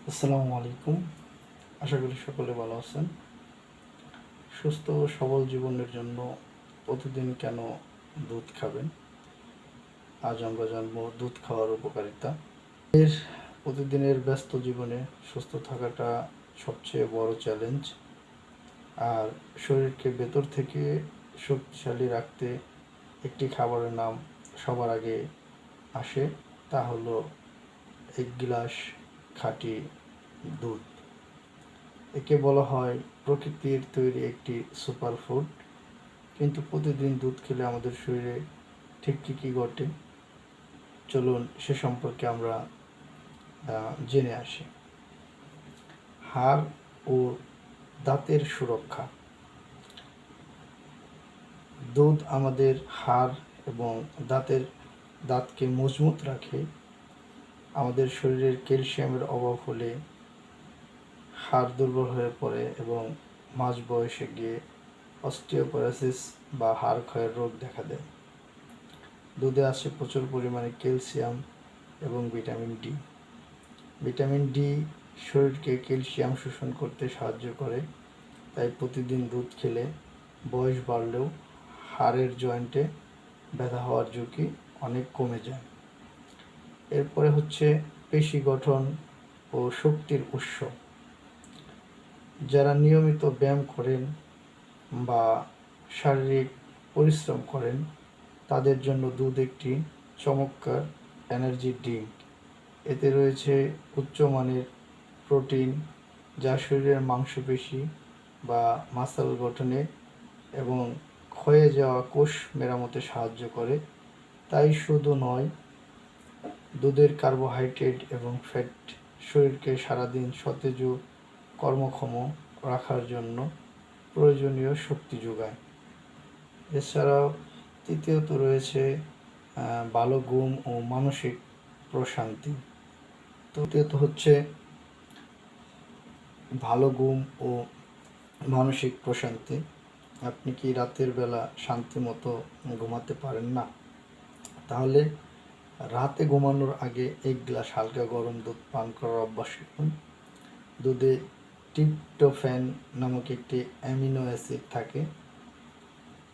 আসসালামু আলাইকুম। আশা করি সকলে ভালো আছেন। সুস্থ ও সবল জীবনের জন্য প্রতিদিন কেন দুধ খাবেন, আজ আমরা জানবো দুধ খাওয়ার উপকারিতা। এর প্রতিদিনের ব্যস্ত জীবনে সুস্থ থাকাটা সবচেয়ে বড় চ্যালেঞ্জ। আর শরীরকে ভেতর থেকে শক্তিশালী রাখতে একটি খাবারের নাম সবার আগে আসে, তা হলো এক গ্লাস খাঁটি দুধ। একে বলা হয় প্রকৃতির তৈরি একটি সুপারফুড। কিন্তু প্রতিদিন দুধ খেলে আমাদের শরীরে ঠিক কী কী ঘটে, চলুন সে সম্পর্কে আমরা জেনে আসি। হাড় ও দাঁতের সুরক্ষা। দুধ আমাদের হাড় এবং দাঁতকে মজবুত রাখে। আমাদের শরীরের ক্যালসিয়ামের অভাব হলে হাড় দুর্বল হয়ে পড়ে এবং মাঝ বয়সে গিয়ে অস্টিওপোরোসিস বা হাড় ক্ষয়ের রোগ দেখা দেয়। দুধে আছে প্রচুর পরিমাণে ক্যালসিয়াম এবং ভিটামিন ডি। ভিটামিন ডি শরীরকে ক্যালসিয়াম শোষণ করতে সাহায্য করে, তাই প্রতিদিন দুধ খেলে বয়স বাড়লেও হাড়ের জয়েন্টে ব্যথা হওয়ার ঝুঁকি অনেক কমে যায়। এরপরে হচ্ছে পেশি গঠন ও শক্তির উৎস। যারা নিয়মিত ব্যায়াম করেন বা শারীরিক পরিশ্রম করেন তাদের জন্য দুধ একটি চমৎকার এনার্জি ড্রিঙ্ক। এতে রয়েছে উচ্চমানের প্রোটিন, যা শরীরের মাংসপেশি বা মাসল গঠনে এবং ক্ষয়ে যাওয়া কোষ মেরামতে সাহায্য করে। তাই শুধু নয়, দুধের কার্বোহাইড্রেট এবং ফ্যাট শরীরকে সারাদিন সতেজ ও কর্মক্ষম রাখার জন্য প্রয়োজনীয় শক্তি যোগায়। এছাড়াও তৃতীয়ত রয়েছে ভালো ঘুম ও মানসিক প্রশান্তি। তৃতীয়ত হচ্ছে ভালো ঘুম ও মানসিক প্রশান্তি। আপনি কি রাতের বেলা শান্তি মতো ঘুমাতে পারেন না? তাহলে রাতে ঘুমানোর আগে এক গ্লাস হালকা গরম দুধ পান করার অভ্যাস করুন। দুধে ট্রিপ্টোফ্যান নামক একটি অ্যামিনো অ্যাসিড থাকে,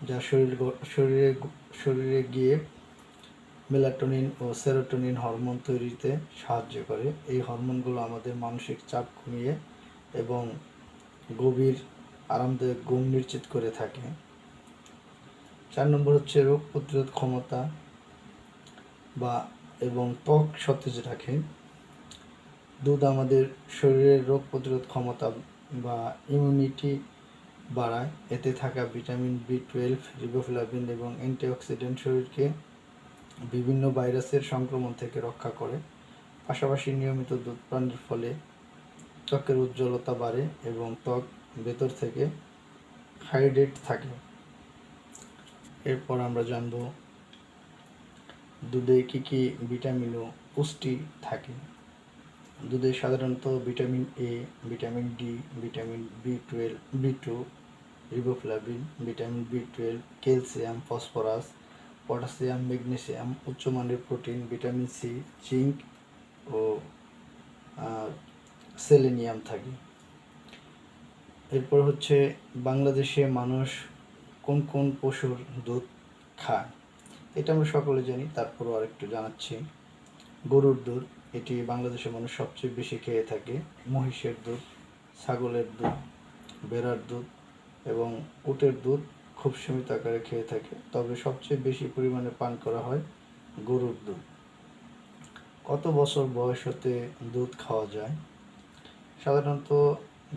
যা শরীরে গিয়ে মেলাটোনিন ও সেরোটোনিন হরমোন তৈরিতে সাহায্য করে। এই হরমোনগুলো আমাদের মানসিক চাপ কমিয়ে এবং গভীর আরামদায়ক ঘুম নিশ্চিত করে থাকে। 4 নম্বর হচ্ছে রোগ প্রতিরোধ ক্ষমতা এবং ত্বক সতেজ রাখে। দুধ আমাদের শরীরের রোগ প্রতিরোধ ক্ষমতা বা ইমিউনিটি বাড়ায়। এতে থাকা ভিটামিন B12, রিবোফ্লাভিন এবং অ্যান্টিঅক্সিডেন্ট শরীরকে বিভিন্ন ভাইরাসের সংক্রমণ থেকে রক্ষা করে। পাশাপাশি নিয়মিত দুধ পানের ফলে ত্বকের উজ্জ্বলতা বাড়ে এবং ত্বক ভেতর থেকে হাইড্রেট থাকে। এরপর আমরা জানব দুধে কী কী ভিটামিন ও পুষ্টি থাকে। দুধে সাধারণত vitamin A, vitamin D, vitamin B2, riboflavin, vitamin B12, calcium, phosphorus, potassium, magnesium, উচ্চমানের প্রোটিন, ভিটামিন সি, জিঙ্ক ও সেলেনিয়াম থাকে। এরপর হচ্ছে বাংলাদেশে মানুষ কোন কোন পশুর দুধ খায়, এটা আমরা সকলে জানি, তারপরও আরেকটু জানাচ্ছি। গরুর দুধ, এটি বাংলাদেশের মানুষ সবচেয়ে বেশি খেয়ে থাকে। মহিষের দুধ, ছাগলের দুধ, ভেড়ার দুধ এবং উটের দুধ খুব সীমিত আকারে খেয়ে থাকে, তবে সবচেয়ে বেশি পরিমাণে পান করা হয় গরুর দুধ। কত বছর বয়স হতে দুধ খাওয়া যায়? সাধারণত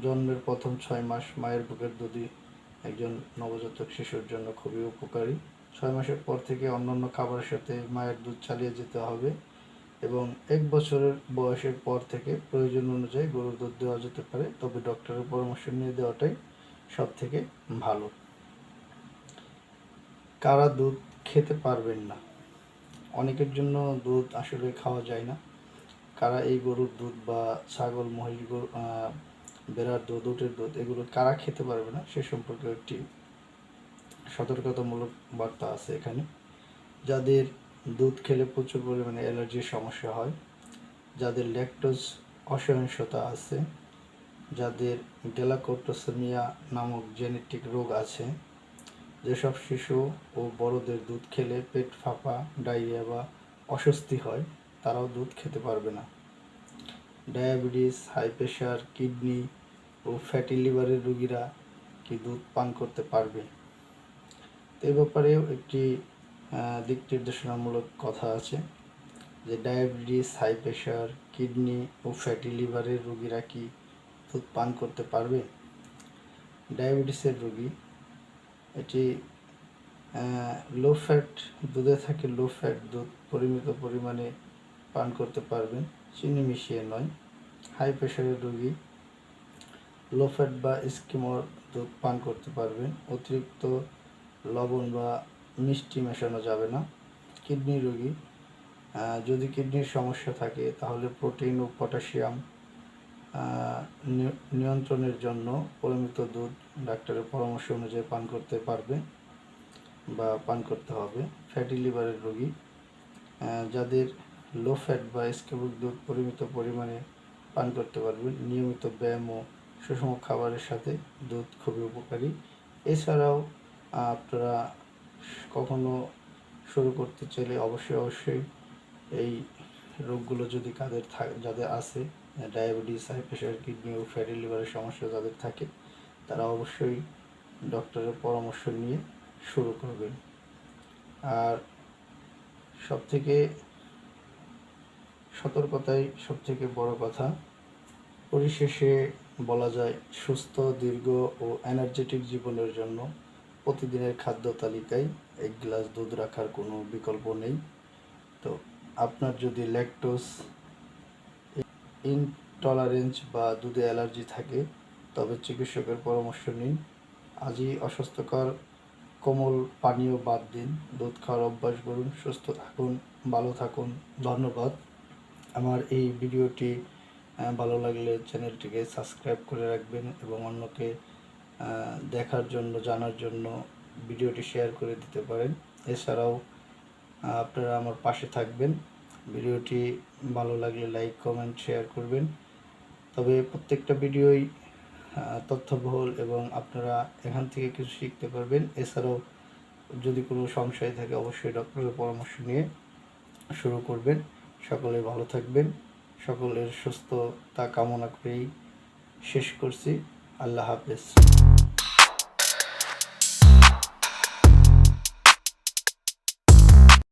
জন্মের প্রথম 6 মাস মায়ের বুকের দুধই একজন নবজাতক শিশুর জন্য খুবই উপকারী। 6 মাসের পর থেকে অন্যান্য খাবারের সাথে মায়ের দুধ চালিয়ে যেতে হবে এবং 1 বছরের বয়সের পর থেকে প্রয়োজন অনুযায়ী গরুর দুধ দেওয়া যেতে পারে, তবে ডক্টরের পরামর্শ নিয়ে দেওয়াটাই সব থেকে ভালো। কারা দুধ খেতে পারবেন না? অনেকের জন্য দুধ আসলে খাওয়া যায় না। কারা এই গরুর দুধ বা ছাগল, মহিষ, ভেড়ার দুধ, উটের দুধ এগুলো কারা খেতে পারবে না সে সম্পর্কে একটি সতর্কতামূলক বার্তা আছে এখানে। যাদের দুধ খেলে প্রচুর পরিমাণে অ্যালার্জির সমস্যা হয়, যাদের ল্যাকটোজ অসহিষ্ণুতা আছে, যাদের গ্যালাকটোসেমিয়া নামক জেনেটিক রোগ আছে, যেসব শিশু ও বড়দের দুধ খেলে পেট ফাঁপা, ডায়রিয়া বা অস্বস্তি হয়, তারাও দুধ খেতে পারবে না। ডায়াবেটিস, হাই প্রেশার, কিডনি ও ফ্যাটি লিভারের রোগীরা কি দুধ পান করতে পারবে? এ ব্যাপারেও একটি দিক নির্দেশনামূলক কথা আছে যে ডায়াবেটিস, হাই প্রেশার, কিডনি ও ফ্যাটি লিভারের রোগীরা কি দুধ পান করতে পারবে? ডায়াবেটিসের রোগী এটি লো ফ্যাট দুধে থাকে লো ফ্যাট দুধ পরিমিত পরিমাণে পান করতে পারবেন, চিনি মিশিয়ে নয়। হাই প্রেশারের রোগী লো ফ্যাট বা স্কিমর দুধ পান করতে পারবেন, অতিরিক্ত লবণ বা মিষ্টি মেশানো যাবে না। কিডনি রোগী যদি কিডনির সমস্যা থাকে তাহলে প্রোটিন ও পটাশিয়াম নিয়ন্ত্রণের জন্য পরিমিত দুধ ডাক্তারের পরামর্শ অনুযায়ী পান করতে পারবে বা পান করতে হবে। ফ্যাটি লিভারের রোগী যাদের লো ফ্যাট বা স্কিমিক দুধ পরিমিত পরিমাণে পান করতে পারবেন, নিয়মিত ব্যায়াম ও সুষম খাবারের সাথে দুধ খুবই উপকারী। এছাড়াও আপনারা কখনো শুরু করতে চাইলে অবশ্যই এই রোগগুলো যদি যাদের আছে, ডায়াবেটিস, হাই প্রেশার, কিডনি ও ফ্যাটি লিভারের সমস্যা যাদের থাকে, তারা অবশ্যই ডক্টরের পরামর্শ নিয়ে শুরু করবেন। আর সবথেকে সবথেকে বড় কথা, পরিশেষে বলা যায় সুস্থ, দীর্ঘ ও এনার্জেটিক জীবনের জন্য প্রতিদিনের খাদ্য তালিকায় 1 গ্লাস দুধ রাখার কোনো বিকল্প নেই। তো আপনার যদি ল্যাকটোজ ইনটলারেন্স বা দুধে অ্যালার্জি থাকে, তবে চিকিৎসকের পরামর্শ নিন। আজই অস্বাস্থ্যকর কোমল পানীয় বাদ দিন, দুধ খাওয়ার অভ্যাস করুন, সুস্থ থাকুন, ভালো থাকুন। ধন্যবাদ। আমার এই ভিডিওটি ভালো লাগলে চ্যানেলটিকে সাবস্ক্রাইব করে রাখবেন এবং অন্যকে দেখার জন্য, জানার জন্য ভিডিওটি শেয়ার করে দিতে পারেন। এছাড়াও আপনারা আমার পাশে থাকবেন। ভিডিওটি ভালো লাগলে লাইক, কমেন্ট, শেয়ার করবেন। তবে প্রত্যেকটা ভিডিওই তথ্যবহুল এবং আপনারা এখান থেকে কিছু শিখতে পারবেন। এছাড়াও যদি কোনো সংশয় থাকে অবশ্যই ডক্টরের পরামর্শ নিয়ে শুরু করবেন। সকলে ভালো থাকবেন। সকলের সুস্থতা কামনা করেই শেষ করছি। আল্লাহ হাফেজ।